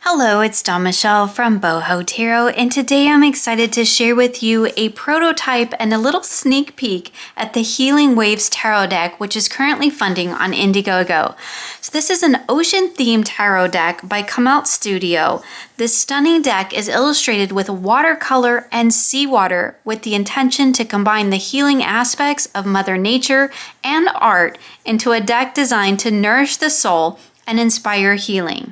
Hello, it's Dawn Michelle from Boho Tarot, and today I'm excited to share with you a prototype and a little sneak peek at the Healing Waves Tarot deck, which is currently funding on Indiegogo. So this is an ocean-themed tarot deck by Camelt Studio. This stunning deck is illustrated with watercolor and seawater with the intention to combine the healing aspects of Mother Nature and art into a deck designed to nourish the soul and inspire healing.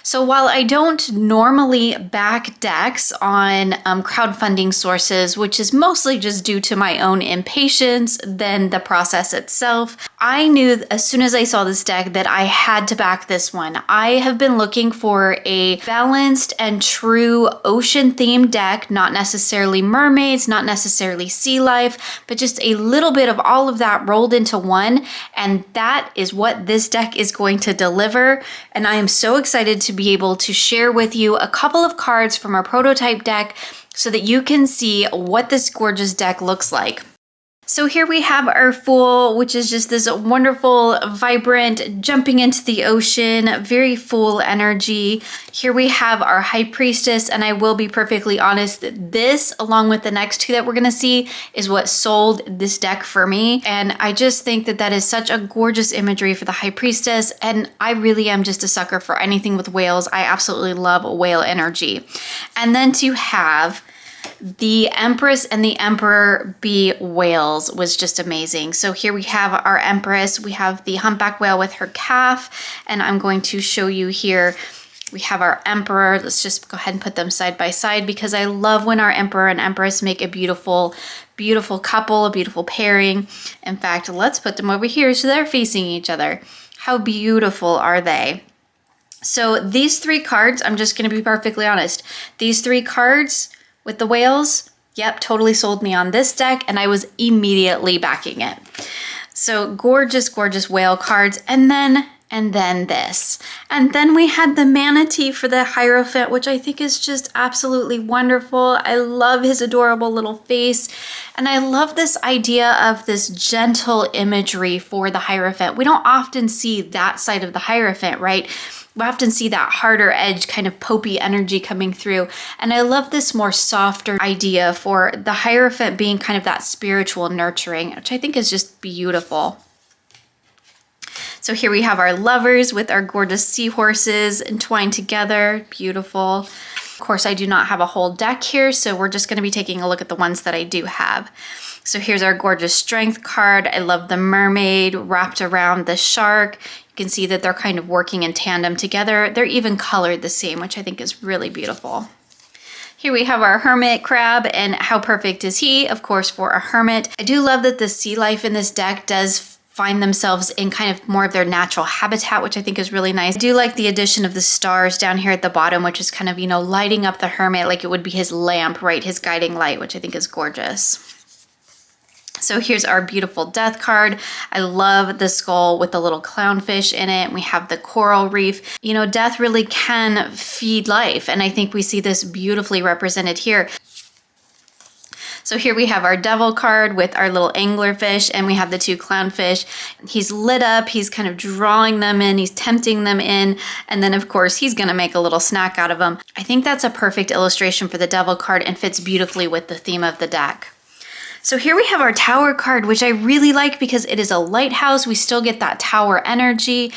So while I don't normally back decks on crowdfunding sources, which is mostly just due to my own impatience than the process itself, I knew as soon as I saw this deck that I had to back this one. I have been looking for a balanced and true ocean-themed deck, not necessarily mermaids, not necessarily sea life, but just a little bit of all of that rolled into one, and that is what this deck is going to deliver. And I am so excited to be able to share with you a couple of cards from our prototype deck so that you can see what this gorgeous deck looks like. So here we have our Fool, which is just this wonderful, vibrant, jumping into the ocean, very full energy. Here we have our High Priestess, and I will be perfectly honest, this, along with the next two that we're gonna see, is what sold this deck for me. And I just think that that is such a gorgeous imagery for the High Priestess, and I really am just a sucker for anything with whales. I absolutely love whale energy. And then to have the Empress and the Emperor be whales was just amazing. So here we have our Empress, we have the humpback whale with her calf, and I'm going to show you here. We have our Emperor. Let's just go ahead and put them side by side because I love when our Emperor and Empress make a beautiful, beautiful couple, a beautiful pairing. In fact, let's put them over here so they're facing each other. How beautiful are they? So these three cards, I'm just going to be perfectly honest. These three cards with the whales, yep, totally sold me on this deck, and I was immediately backing it. So gorgeous, gorgeous whale cards, and then this. And then we had the manatee for the Hierophant, which I think is just absolutely wonderful. I love his adorable little face, and I love this idea of this gentle imagery for the Hierophant. We don't often see that side of the Hierophant, right? We often see that harder edge kind of popey energy coming through. And I love this more softer idea for the Hierophant being kind of that spiritual nurturing, which I think is just beautiful. So here we have our Lovers with our gorgeous seahorses entwined together. Beautiful. Of course, I do not have a whole deck here, so we're just going to be taking a look at the ones that I do have. So here's our gorgeous Strength card. I love the mermaid wrapped around the shark. You can see that they're kind of working in tandem together. They're even colored the same, which I think is really beautiful. Here we have our Hermit Crab, and how perfect is he? Of course, for a hermit. I do love that the sea life in this deck does find themselves in kind of more of their natural habitat, which I think is really nice. I do like the addition of the stars down here at the bottom, which is kind of, you know, lighting up the hermit like it would be his lamp, right? His guiding light, which I think is gorgeous. So here's our beautiful Death card. I love the skull with the little clownfish in it. We have the coral reef. You know, death really can feed life, and I think we see this beautifully represented here. So here we have our Devil card with our little anglerfish, and we have the two clownfish. He's lit up, he's kind of drawing them in, he's tempting them in, and then of course he's gonna make a little snack out of them. I think that's a perfect illustration for the Devil card and fits beautifully with the theme of the deck. So here we have our Tower card, which I really like because it is a lighthouse. We still get that tower energy.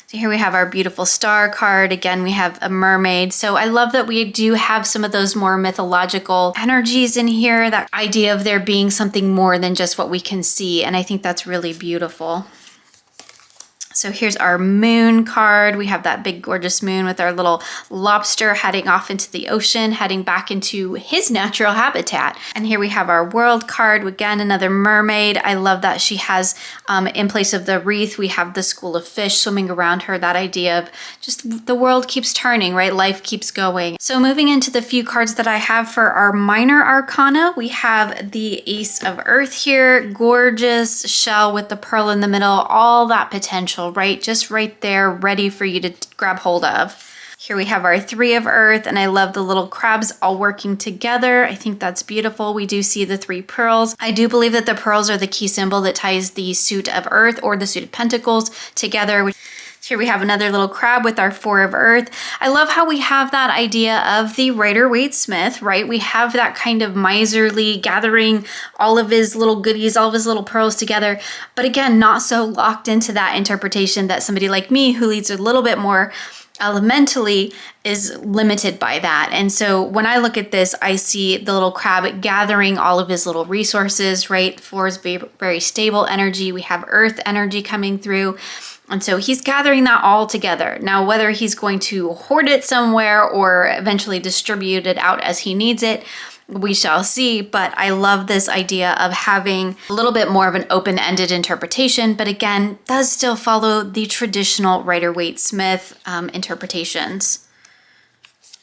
So here we have our beautiful Star card. Again, we have a mermaid. So I love that we do have some of those more mythological energies in here, that idea of there being something more than just what we can see. And I think that's really beautiful. So here's our Moon card. We have that big gorgeous moon with our little lobster heading off into the ocean, heading back into his natural habitat. And here we have our World card. Again, another mermaid. I love that she has, in place of the wreath, we have the school of fish swimming around her. That idea of just the world keeps turning, right? Life keeps going. So moving into the few cards that I have for our minor arcana, we have the Ace of Earth here. Gorgeous shell with the pearl in the middle, all that potential, right? Just right there, ready for you to grab hold of. Here we have our Three of Earth, and I love the little crabs all working together. I think that's beautiful. We do see the three pearls. I do believe that the pearls are the key symbol that ties the suit of Earth or the suit of Pentacles together. Here we have another little crab with our 4 of earth. I love how we have that idea of the Rider-Waite-Smith, right? We have that kind of miserly gathering all of his little goodies, all of his little pearls together. But again, not so locked into that interpretation that somebody like me who leads a little bit more elementally is limited by that. And so when I look at this, I see the little crab gathering all of his little resources, right? 4 is very stable energy. We have earth energy coming through. And so he's gathering that all together. Now, whether he's going to hoard it somewhere or eventually distribute it out as he needs it, we shall see. But I love this idea of having a little bit more of an open-ended interpretation, but again, does still follow the traditional Rider-Waite-Smith interpretations.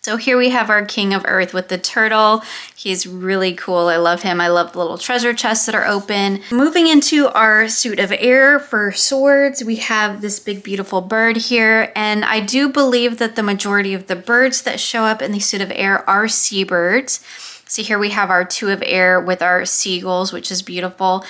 So here we have our King of Earth with the turtle. He's really cool. I love him. I love the little treasure chests that are open. Moving into our suit of air for swords, we have this big, beautiful bird here. And I do believe that the majority of the birds that show up in the suit of air are seabirds. So here we have our 2 of air with our seagulls, which is beautiful.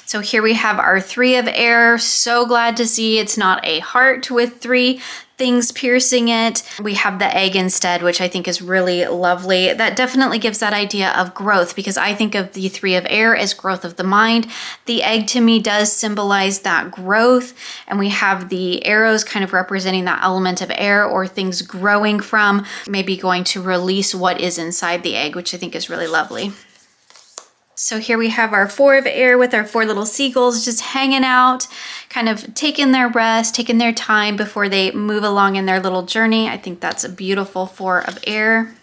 So here we have our 3 of air. So glad to see it's not a heart with 3 things piercing it. We have the egg instead, which I think is really lovely. That definitely gives that idea of growth, because I think of the 3 of air as growth of the mind. The egg to me does symbolize that growth, and we have the arrows kind of representing that element of air or things growing from, maybe going to release what is inside the egg, which I think is really lovely. So here we have our 4 of air with our 4 little seagulls just hanging out, kind of taking their rest, taking their time before they move along in their little journey. I think that's a beautiful 4 of air.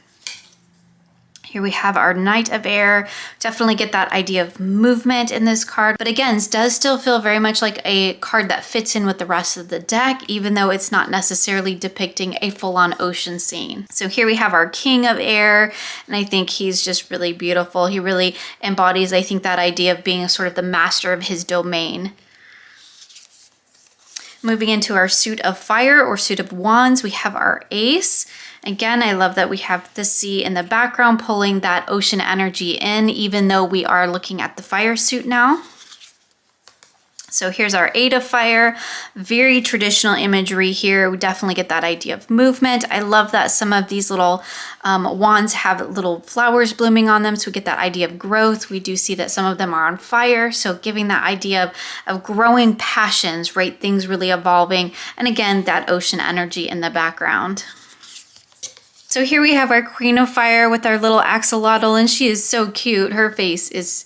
Here we have our Knight of Air. Definitely get that idea of movement in this card, but again, it does still feel very much like a card that fits in with the rest of the deck, even though it's not necessarily depicting a full-on ocean scene. So here we have our King of Air, and I think he's just really beautiful. He really embodies, I think, that idea of being sort of the master of his domain. Moving into our suit of fire or suit of wands, we have our Ace. Again, I love that we have the sea in the background pulling that ocean energy in, even though we are looking at the fire suit now. So here's our 8 of fire, very traditional imagery here. We definitely get that idea of movement. I love that some of these little wands have little flowers blooming on them, so we get that idea of growth. We do see that some of them are on fire, so giving that idea of growing passions, right? Things really evolving. And again, that ocean energy in the background. So here we have our Queen of Fire with our little axolotl, and she is so cute. Her face is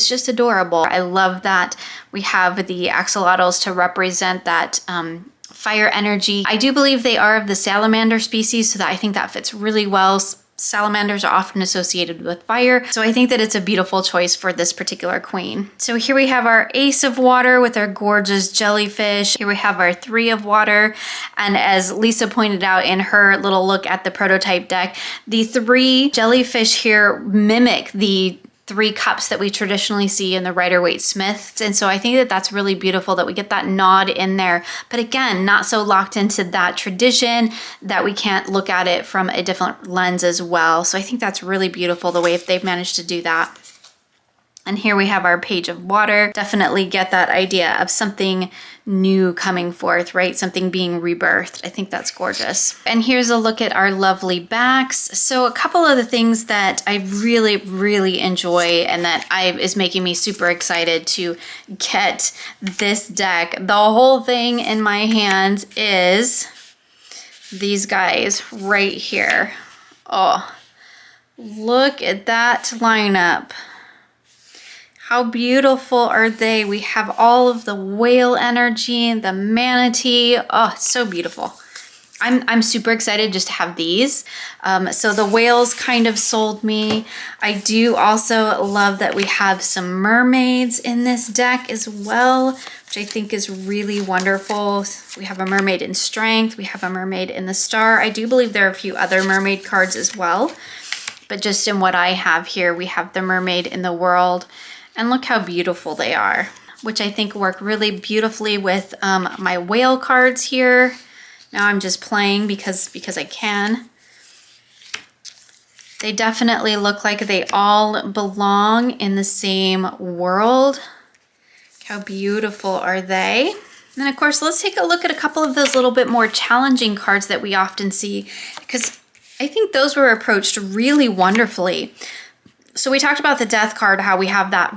just adorable. I love that we have the axolotls to represent that fire energy. I do believe they are of the salamander species, so that I think that fits really well. Salamanders are often associated with fire, so I think that it's a beautiful choice for this particular queen. So here we have our Ace of Water with our gorgeous jellyfish. Here we have our 3 of Water, and as Lisa pointed out in her little look at the prototype deck, the 3 jellyfish here mimic the 3 cups that we traditionally see in the Rider-Waite-Smith. And so I think that that's really beautiful that we get that nod in there. But again, not so locked into that tradition that we can't look at it from a different lens as well. So I think that's really beautiful the way if they've managed to do that. And here we have our Page of Water. Definitely get that idea of something new coming forth, right? Something being rebirthed. I think that's gorgeous. And here's a look at our lovely backs. So a couple of the things that I really, really enjoy and that is making me super excited to get this deck, the whole thing in my hands, is these guys right here. Oh, look at that lineup. How beautiful are they? We have all of the whale energy, the manatee. Oh, it's so beautiful. I'm super excited just to have these. So the whales kind of sold me. I do also love that we have some mermaids in this deck as well, which I think is really wonderful. We have a mermaid in strength. We have a mermaid in the star. I do believe there are a few other mermaid cards as well, but just in what I have here, we have the mermaid in the world. And look how beautiful they are, which I think work really beautifully with my whale cards here. Now I'm just playing because I can. They definitely look like they all belong in the same world. How beautiful are they? And then of course, let's take a look at a couple of those little bit more challenging cards that we often see, because I think those were approached really wonderfully. So we talked about the death card, how we have that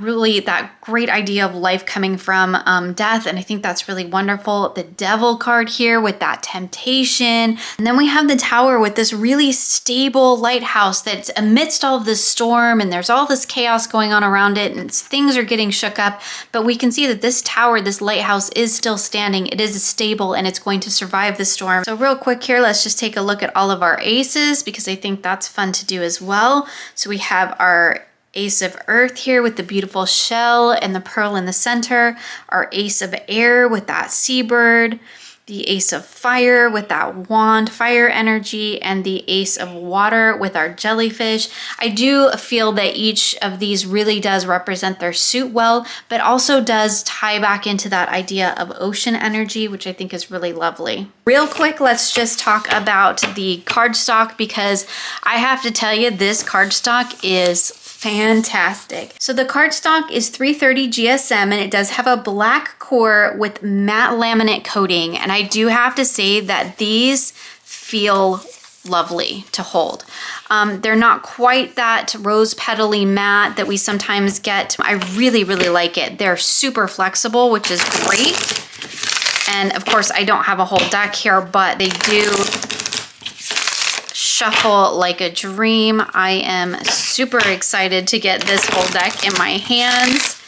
great idea of life coming from death. And I think that's really wonderful. The devil card here with that temptation. And then we have the tower with this really stable lighthouse that's amidst all of this storm, and there's all this chaos going on around it, and things are getting shook up. But we can see that this tower, this lighthouse, is still standing. It is stable and it's going to survive the storm. So real quick here, let's just take a look at all of our aces, because I think that's fun to do as well. So we have our Ace of Earth here with the beautiful shell and the pearl in the center, our Ace of Air with that seabird, the Ace of Fire with that wand, fire energy, and the Ace of Water with our jellyfish. I do feel that each of these really does represent their suit well, but also does tie back into that idea of ocean energy, which I think is really lovely. Real quick, let's just talk about the cardstock, because I have to tell you, this cardstock is fantastic. So the cardstock is 330 GSM, and it does have a black core with matte laminate coating. And I do have to say that these feel lovely to hold. They're not quite that rose petally matte that we sometimes get. I really, really like it. They're super flexible, which is great. And of course, I don't have a whole deck here, but they do shuffle like a dream. I am super excited to get this whole deck in my hands.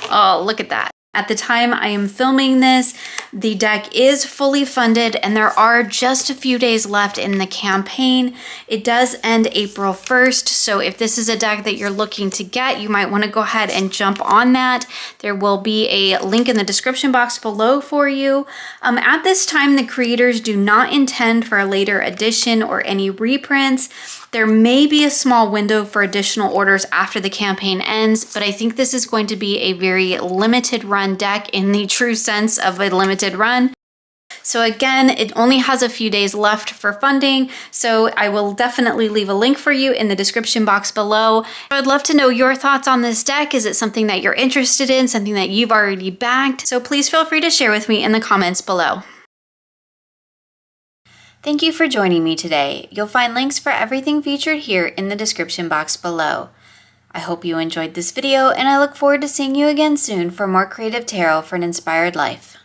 Oh, look at that. At the time I am filming this, the deck is fully funded and there are just a few days left in the campaign. It does end April 1st, so if this is a deck that you're looking to get, you might want to go ahead and jump on that. There will be a link in the description box below for you. At this time, the creators do not intend for a later edition or any reprints. There may be a small window for additional orders after the campaign ends, but I think this is going to be a very limited run deck in the true sense of a limited run. So again, it only has a few days left for funding, so I will definitely leave a link for you in the description box below. I'd love to know your thoughts on this deck. Is it something that you're interested in, something that you've already bagged? So please feel free to share with me in the comments below. Thank you for joining me today. You'll find links for everything featured here in the description box below. I hope you enjoyed this video, and I look forward to seeing you again soon for more creative tarot for an inspired life.